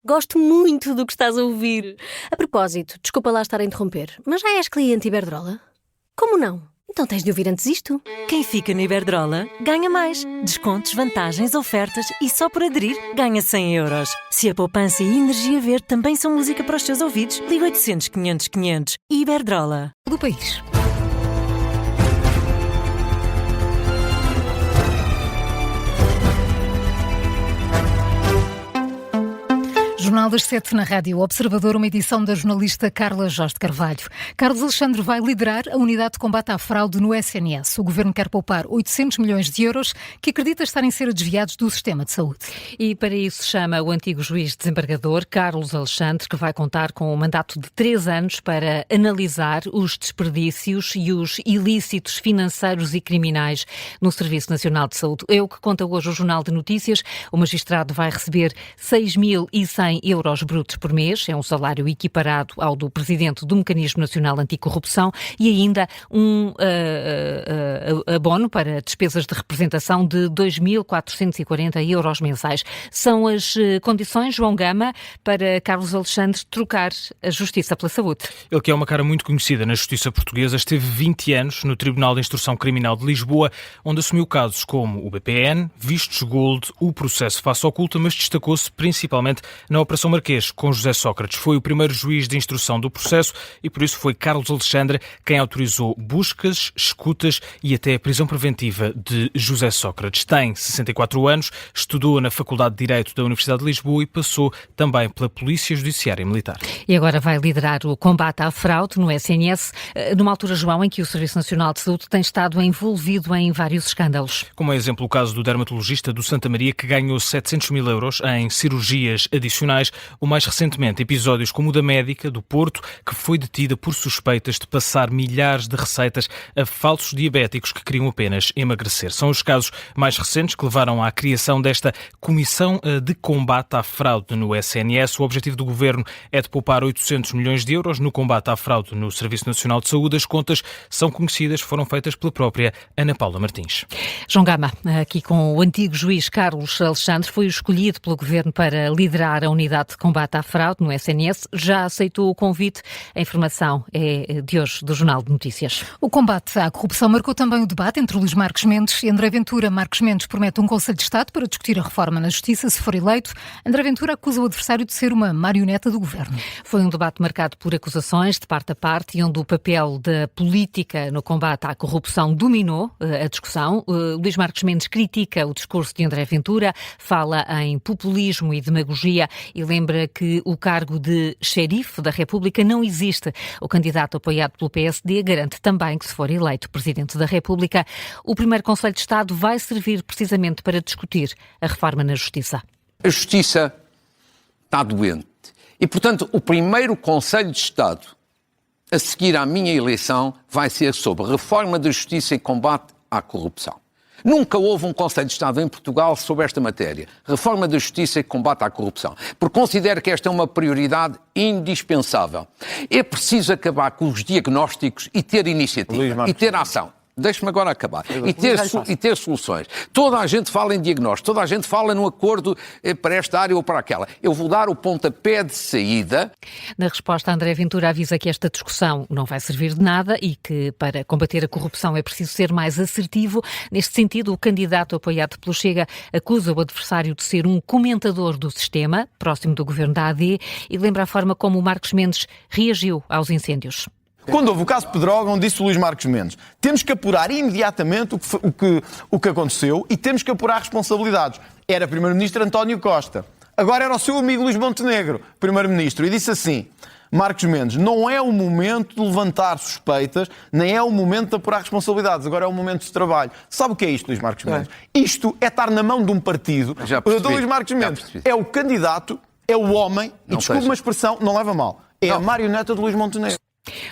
Gosto muito do que estás a ouvir. A propósito, desculpa lá estar a interromper, mas já és cliente Iberdrola? Como não? Então tens de ouvir antes isto. Quem fica na Iberdrola ganha mais. Descontos, vantagens, ofertas e só por aderir ganha 100 euros. Se a poupança e a energia verde também são música para os teus ouvidos, liga 800 500 500. Iberdrola. Do país. Jornal das 7 na Rádio Observador, uma edição da jornalista Carla Jorge de Carvalho. Carlos Alexandre vai liderar a unidade de combate à fraude no SNS. O governo quer poupar 800 milhões de euros que acredita estarem a ser desviados do sistema de saúde. E para isso chama o antigo juiz desembargador, Carlos Alexandre, que vai contar com um mandato de 3 anos para analisar os desperdícios e os ilícitos financeiros e criminais no Serviço Nacional de Saúde. É o que conta hoje o Jornal de Notícias. O magistrado vai receber 6.100 euros brutos por mês, é um salário equiparado ao do presidente do Mecanismo Nacional Anticorrupção, e ainda um abono para despesas de representação de 2.440 euros mensais. São as condições, João Gama, para Carlos Alexandre trocar a justiça pela saúde. Ele, que é uma cara muito conhecida na justiça portuguesa, esteve 20 anos no Tribunal de Instrução Criminal de Lisboa, onde assumiu casos como o BPN, Vistos Gold, o processo Face Oculta, mas destacou-se principalmente na Operação Marquês, com José Sócrates. Foi o primeiro juiz de instrução do processo e por isso foi Carlos Alexandre quem autorizou buscas, escutas e até a prisão preventiva de José Sócrates. Tem 64 anos, estudou na Faculdade de Direito da Universidade de Lisboa e passou também pela Polícia Judiciária Militar. E agora vai liderar o combate à fraude no SNS, numa altura, João, em que o Serviço Nacional de Saúde tem estado envolvido em vários escândalos. Como é exemplo o caso do dermatologista do Santa Maria, que ganhou 700 mil euros em cirurgias adicionais, ou mais recentemente episódios como o da médica do Porto, que foi detida por suspeitas de passar milhares de receitas a falsos diabéticos que queriam apenas emagrecer. São os casos mais recentes que levaram à criação desta Comissão de Combate à Fraude no SNS. O objetivo do Governo é de poupar 800 milhões de euros no combate à fraude no Serviço Nacional de Saúde. As contas são conhecidas, foram feitas pela própria Ana Paula Martins. João Gama, aqui com o antigo juiz Carlos Alexandre, foi escolhido pelo Governo para liderar a unidade de combate à fraude no SNS. Já aceitou o convite. A informação é de hoje do Jornal de Notícias. O combate à corrupção marcou também o debate entre Luís Marques Mendes e André Ventura. Marques Mendes promete um Conselho de Estado para discutir a reforma na Justiça se for eleito. André Ventura acusa o adversário de ser uma marioneta do Governo. Foi um debate marcado por acusações de parte a parte e onde o papel da política no combate à corrupção dominou a discussão. Luís Marques Mendes critica o discurso de André Ventura, fala em populismo e demagogia e lembra que o cargo de xerife da República não existe. O candidato apoiado pelo PSD garante também que, se for eleito Presidente da República, o primeiro Conselho de Estado vai servir precisamente para discutir a reforma na Justiça. A Justiça está doente e, portanto, o primeiro Conselho de Estado a seguir à minha eleição vai ser sobre reforma da Justiça e combate à corrupção. Nunca houve um Conselho de Estado em Portugal sobre esta matéria. Reforma da Justiça e combate à corrupção. Porque considero que esta é uma prioridade indispensável. É preciso acabar com os diagnósticos e ter iniciativa. E ter ação. Deixe-me agora acabar. E ter soluções. Toda a gente fala em diagnóstico, toda a gente fala num acordo para esta área ou para aquela. Eu vou dar o pontapé de saída. Na resposta, André Ventura avisa que esta discussão não vai servir de nada e que para combater a corrupção é preciso ser mais assertivo. Neste sentido, o candidato apoiado pelo Chega acusa o adversário de ser um comentador do sistema, próximo do governo da AD, e lembra a forma como o Marques Mendes reagiu aos incêndios. Quando houve o caso Pedrógão, disse o Luís Marques Mendes, temos que apurar imediatamente o que aconteceu e temos que apurar responsabilidades. Era Primeiro-Ministro António Costa. Agora era o seu amigo Luís Montenegro, Primeiro-Ministro, e disse assim: Marques Mendes, não é o momento de levantar suspeitas, nem é o momento de apurar responsabilidades, agora é o momento de trabalho. Sabe o que é isto, Luís Marques Mendes? Isto é estar na mão de um partido. O Dr. Luís Marques Mendes é o candidato, é o homem, e desculpe uma expressão, não leva mal, é a marioneta de Luís Montenegro.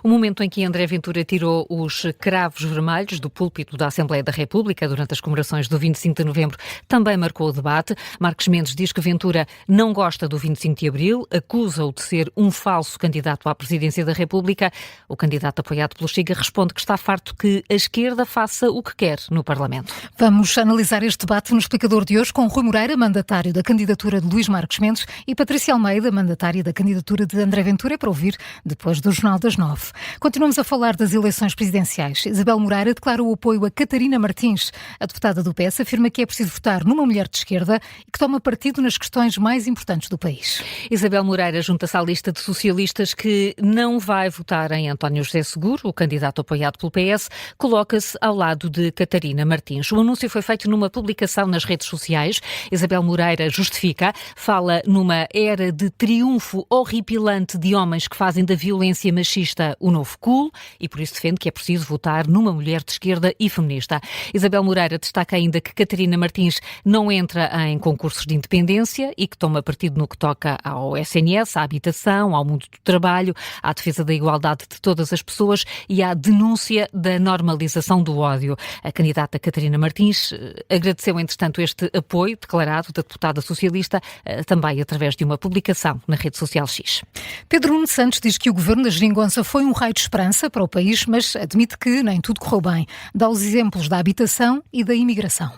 O momento em que André Ventura tirou os cravos vermelhos do púlpito da Assembleia da República durante as comemorações do 25 de novembro também marcou o debate. Marcos Mendes diz que Ventura não gosta do 25 de abril, acusa-o de ser um falso candidato à presidência da República. O candidato apoiado pelo Chega responde que está farto que a esquerda faça o que quer no Parlamento. Vamos analisar este debate no Explicador de hoje com Rui Moreira, mandatário da candidatura de Luís Marcos Mendes, e Patrícia Almeida, mandatária da candidatura de André Ventura, para ouvir depois do Jornal das 9. Continuamos a falar das eleições presidenciais. Isabel Moreira declara o apoio a Catarina Martins. A deputada do PS afirma que é preciso votar numa mulher de esquerda e que toma partido nas questões mais importantes do país. Isabel Moreira junta-se à lista de socialistas que não vai votar em António José Seguro, o candidato apoiado pelo PS, coloca-se ao lado de Catarina Martins. O anúncio foi feito numa publicação nas redes sociais. Isabel Moreira justifica, fala numa era de triunfo horripilante de homens que fazem da violência machista o novo cool e por isso defende que é preciso votar numa mulher de esquerda e feminista. Isabel Moreira destaca ainda que Catarina Martins não entra em concursos de independência e que toma partido no que toca ao SNS, à habitação, ao mundo do trabalho, à defesa da igualdade de todas as pessoas e à denúncia da normalização do ódio. A candidata Catarina Martins agradeceu, entretanto, este apoio declarado da deputada socialista, também através de uma publicação na rede social X. Pedro Nuno Santos diz que o governo da Geringonça foi um raio de esperança para o país, mas admite que nem tudo correu bem. Dá os exemplos da habitação e da imigração.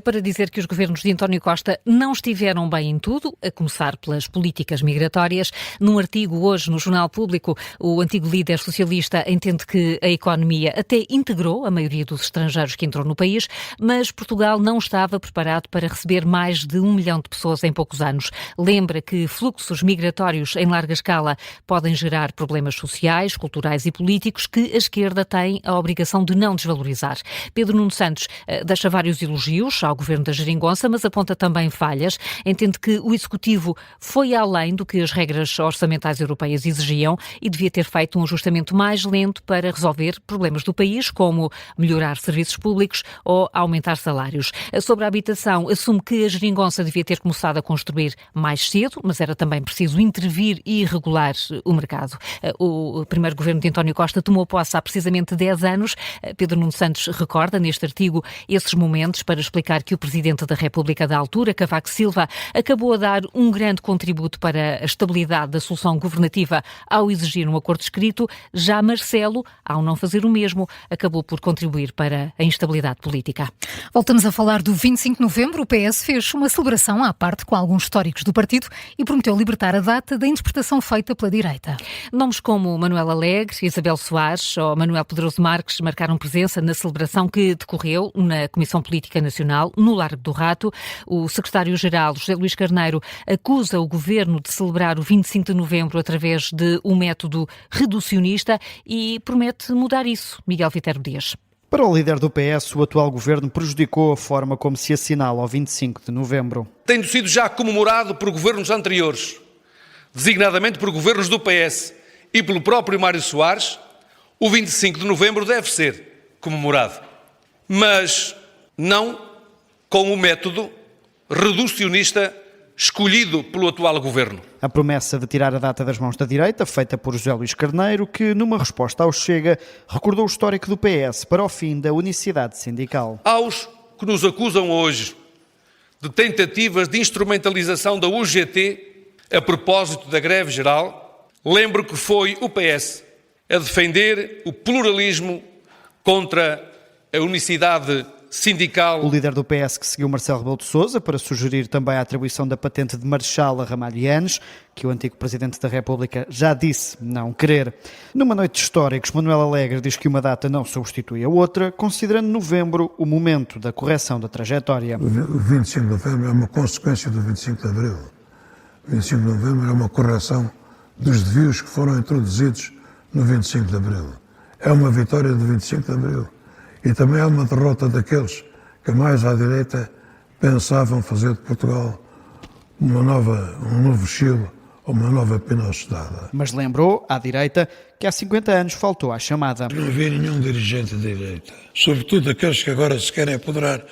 Para dizer que os governos de António Costa não estiveram bem em tudo, a começar pelas políticas migratórias. Num artigo hoje no Jornal Público, o antigo líder socialista entende que a economia até integrou a maioria dos estrangeiros que entrou no país, mas Portugal não estava preparado para receber mais de 1 milhão de pessoas em poucos anos. Lembra que fluxos migratórios em larga escala podem gerar problemas sociais, culturais e políticos que a esquerda tem a obrigação de não desvalorizar. Pedro Nuno Santos deixa vários elogios ao governo da Geringonça, mas aponta também falhas. Entende que o Executivo foi além do que as regras orçamentais europeias exigiam e devia ter feito um ajustamento mais lento para resolver problemas do país, como melhorar serviços públicos ou aumentar salários. Sobre a habitação, assume que a Geringonça devia ter começado a construir mais cedo, mas era também preciso intervir e regular o mercado. O primeiro governo de António Costa tomou posse há precisamente 10 anos. Pedro Nuno Santos recorda neste artigo esses momentos para explicar que o Presidente da República da altura, Cavaco Silva, acabou a dar um grande contributo para a estabilidade da solução governativa ao exigir um acordo escrito. Já Marcelo, ao não fazer o mesmo, acabou por contribuir para a instabilidade política. Voltamos a falar do 25 de novembro. O PS fez uma celebração à parte com alguns históricos do partido e prometeu libertar a data da interpretação feita pela direita. Nomes como Manuel Alegre, Isabel Soares ou Manuel Pedroso Marques marcaram presença na celebração que decorreu na Comissão Política Nacional, no Largo do Rato. O secretário-geral, José Luís Carneiro, acusa o governo de celebrar o 25 de novembro através de um método reducionista e promete mudar isso. Miguel Viterbo Dias. Para o líder do PS, o atual governo prejudicou a forma como se assinala ao 25 de novembro. Tendo sido já comemorado por governos anteriores, designadamente por governos do PS e pelo próprio Mário Soares, o 25 de novembro deve ser comemorado, mas não com o método reducionista escolhido pelo atual governo. A promessa de tirar a data das mãos da direita, feita por José Luís Carneiro, que, numa resposta ao Chega, recordou o histórico do PS para o fim da unicidade sindical. Aos que nos acusam hoje de tentativas de instrumentalização da UGT a propósito da greve geral, lembro que foi o PS a defender o pluralismo contra a unicidade sindical. O líder do PS que seguiu Marcelo Rebelo de Sousa para sugerir também a atribuição da patente de Marechal a Ramalhianes, que o antigo Presidente da República já disse não querer. Numa noite de históricos, Manuel Alegre diz que uma data não substitui a outra, considerando novembro o momento da correção da trajetória. O 25 de novembro é uma consequência do 25 de abril. O 25 de novembro é uma correção dos desvios que foram introduzidos no 25 de abril. É uma vitória do 25 de abril. E também é uma derrota daqueles que mais à direita pensavam fazer de Portugal um novo Chile ou uma nova Pinochet. Mas lembrou, à direita, que há 50 anos faltou à chamada. Não havia nenhum dirigente de direita, sobretudo aqueles que agora se querem apoderar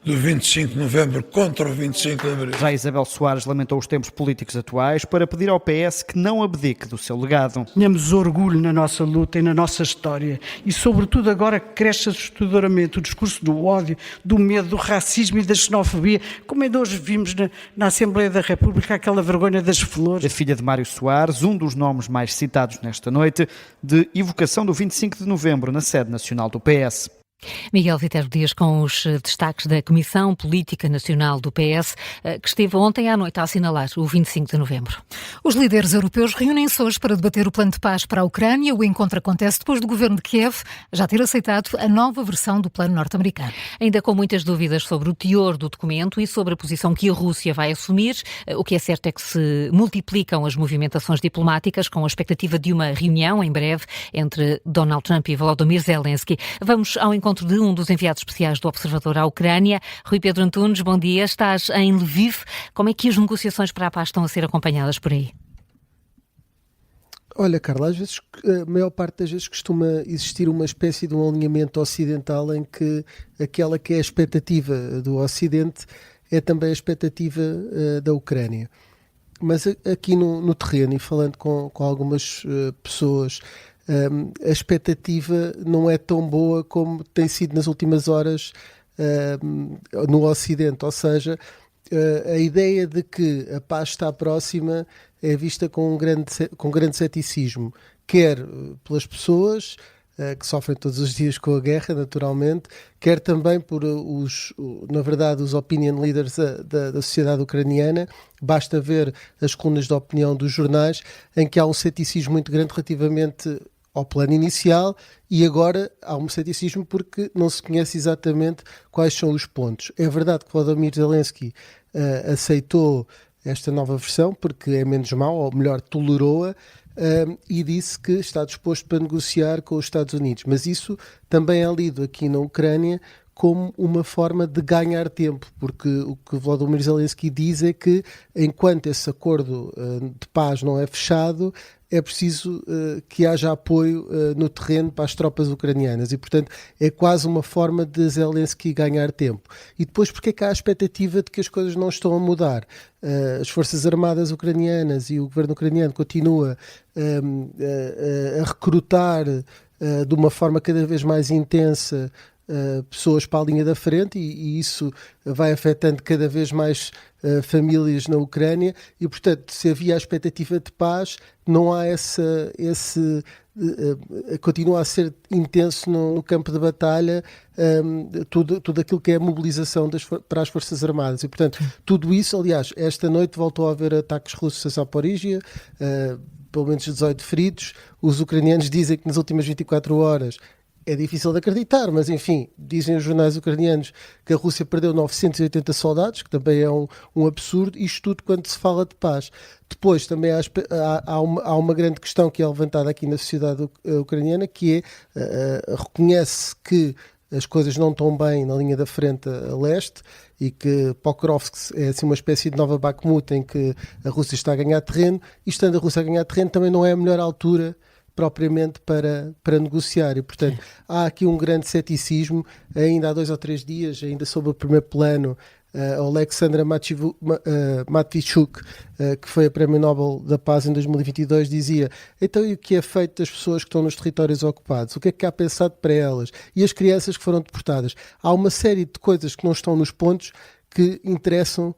do 25 de novembro contra o 25 de abril. Já Isabel Soares lamentou os tempos políticos atuais para pedir ao PS que não abdique do seu legado. Tenhamos orgulho na nossa luta e na nossa história e, sobretudo, agora que cresce assustadoramente o discurso do ódio, do medo, do racismo e da xenofobia, como ainda hoje vimos na Assembleia da República, aquela vergonha das flores. A filha de Mário Soares, um dos nomes mais citados nesta noite, de evocação do 25 de novembro na sede nacional do PS. Miguel Viterbo Dias com os destaques da Comissão Política Nacional do PS, que esteve ontem à noite a assinalar o 25 de novembro. Os líderes europeus reúnem-se hoje para debater o plano de paz para a Ucrânia. O encontro acontece depois do governo de Kiev já ter aceitado a nova versão do plano norte-americano. Ainda com muitas dúvidas sobre o teor do documento e sobre a posição que a Rússia vai assumir, o que é certo é que se multiplicam as movimentações diplomáticas com a expectativa de uma reunião em breve entre Donald Trump e Volodymyr Zelensky. Vamos ao encontro de um dos enviados especiais do Observador à Ucrânia. Rui Pedro Antunes, bom dia. Estás em Lviv. Como é que as negociações para a paz estão a ser acompanhadas por aí? Olha, Carla, às vezes, a maior parte das vezes costuma existir uma espécie de um alinhamento ocidental em que aquela que é a expectativa do Ocidente é também a expectativa da Ucrânia. Mas aqui no terreno, e falando com algumas pessoas, a expectativa não é tão boa como tem sido nas últimas horas no Ocidente, ou seja, a ideia de que a paz está próxima é vista com grande ceticismo, quer pelas pessoas que sofrem todos os dias com a guerra, naturalmente, quer também por na verdade, os opinion leaders da sociedade ucraniana. Basta ver as colunas de opinião dos jornais, em que há um ceticismo muito grande relativamente ao plano inicial, e agora há um ceticismo porque não se conhece exatamente quais são os pontos. É verdade que Volodymyr Zelensky aceitou esta nova versão porque é menos mau, ou melhor, tolerou-a, e disse que está disposto para negociar com os Estados Unidos. Mas isso também é lido aqui na Ucrânia como uma forma de ganhar tempo, porque o que Volodymyr Zelensky diz é que enquanto esse acordo de paz não é fechado, é preciso que haja apoio no terreno para as tropas ucranianas, e portanto é quase uma forma de Zelensky ganhar tempo. E depois, porque é que há a expectativa de que as coisas não estão a mudar? As Forças Armadas ucranianas e o governo ucraniano continua a recrutar de uma forma cada vez mais intensa pessoas para a linha da frente, e isso vai afetando cada vez mais famílias na Ucrânia, e portanto, se havia a expectativa de paz, não há continua a ser intenso no campo de batalha tudo aquilo que é a mobilização para as Forças Armadas, e portanto tudo isso, aliás, esta noite voltou a haver ataques russos a Zaporíjia, pelo menos 18 feridos. Os ucranianos dizem que nas últimas 24 horas, é difícil de acreditar, mas enfim, dizem os jornais ucranianos que a Rússia perdeu 980 soldados, que também é um absurdo, isto tudo quando se fala de paz. Depois também há uma grande questão que é levantada aqui na sociedade ucraniana, que é, reconhece que as coisas não estão bem na linha da frente a leste, e que Pokrovsk é assim uma espécie de nova Bakhmut em que a Rússia está a ganhar terreno, e estando a Rússia a ganhar terreno também não é a melhor altura propriamente para negociar, e portanto há aqui um grande ceticismo. Ainda há 2 ou 3 dias, ainda sob o primeiro plano, Alexandra Matvichuk, que foi a Prémio Nobel da Paz em 2022, dizia: então, e o que é feito das pessoas que estão nos territórios ocupados? O que é que há pensado para elas? E as crianças que foram deportadas? Há uma série de coisas que não estão nos pontos que interessam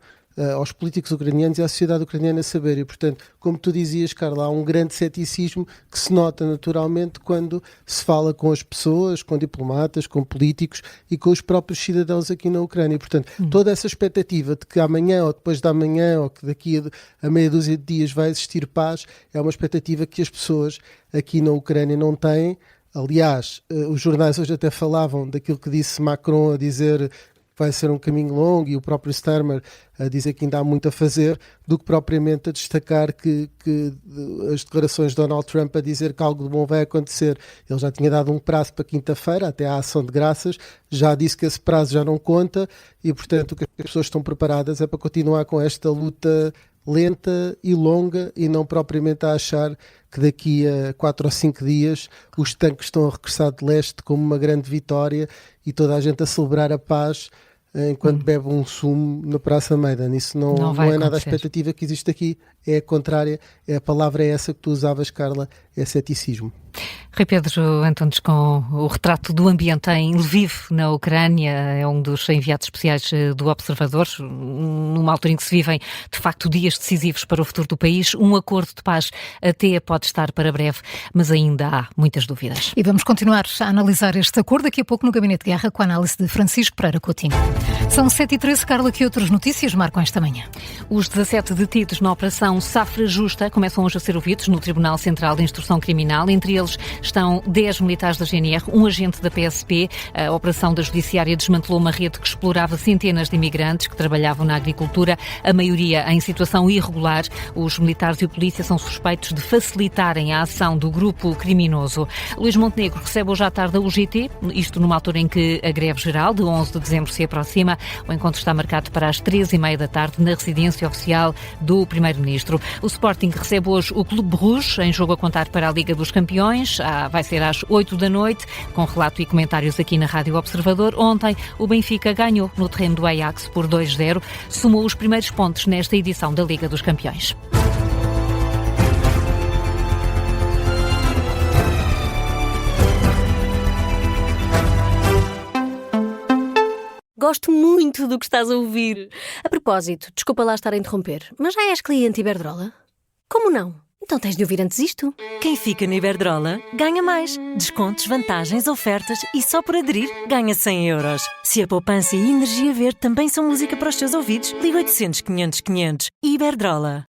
aos políticos ucranianos e à sociedade ucraniana saber, e portanto, como tu dizias, Carla, há um grande ceticismo que se nota naturalmente quando se fala com as pessoas, com diplomatas, com políticos e com os próprios cidadãos aqui na Ucrânia. Portanto, toda essa expectativa de que amanhã ou depois de amanhã ou que daqui a meia dúzia de dias vai existir paz, é uma expectativa que as pessoas aqui na Ucrânia não têm. Aliás, os jornais hoje até falavam daquilo que disse Macron, a dizer vai ser um caminho longo, e o próprio Starmer a dizer que ainda há muito a fazer, do que propriamente a destacar que as declarações de Donald Trump a dizer que algo de bom vai acontecer. Ele já tinha dado um prazo para quinta-feira, até à ação de graças, já disse que esse prazo já não conta, e portanto o que as pessoas estão preparadas é para continuar com esta luta lenta e longa, e não propriamente a achar que daqui a 4 ou 5 dias os tanques estão a regressar de leste como uma grande vitória e toda a gente a celebrar a paz enquanto bebe um sumo na Praça Maidan. Isso não é nada a expectativa que existe aqui. É a contrária. A palavra é essa que tu usavas, Carla, é ceticismo. Rui Pedro Antunes, com o retrato do ambiente em Lviv, na Ucrânia, é um dos enviados especiais do Observador, numa altura em que se vivem, de facto, dias decisivos para o futuro do país. Um acordo de paz até pode estar para breve, mas ainda há muitas dúvidas. E vamos continuar a analisar este acordo daqui a pouco no Gabinete de Guerra com a análise de Francisco Pereira Coutinho. São 7h13, Carla, que outras notícias marcam esta manhã? Os 17 detidos na Operação Safra Justa começam hoje a ser ouvidos no Tribunal Central de Instrução Criminal. Entre eles estão 10 militares da GNR, um agente da PSP. A operação da Judiciária desmantelou uma rede que explorava centenas de imigrantes que trabalhavam na agricultura, a maioria em situação irregular. Os militares e a polícia são suspeitos de facilitarem a ação do grupo criminoso. Luís Montenegro recebe hoje à tarde a UGT, isto numa altura em que a greve geral de 11 de dezembro se aproxima. O encontro está marcado para as 3h30 da tarde na residência oficial do Primeiro-Ministro. O Sporting recebe hoje o Clube Bruges, em jogo a contar para a Liga dos Campeões. Vai ser às 8 da noite, com relato e comentários aqui na Rádio Observador. Ontem o Benfica ganhou no terreno do Ajax por 2-0, somou os primeiros pontos nesta edição da Liga dos Campeões. Gosto muito do que estás a ouvir. A propósito, desculpa lá estar a interromper, mas já és cliente Iberdrola? Como não? Então tens de ouvir antes isto. Quem fica na Iberdrola ganha mais. Descontos, vantagens, ofertas e só por aderir ganha 100 euros. Se a poupança e a energia verde também são música para os teus ouvidos, liga 800 500 500. Iberdrola.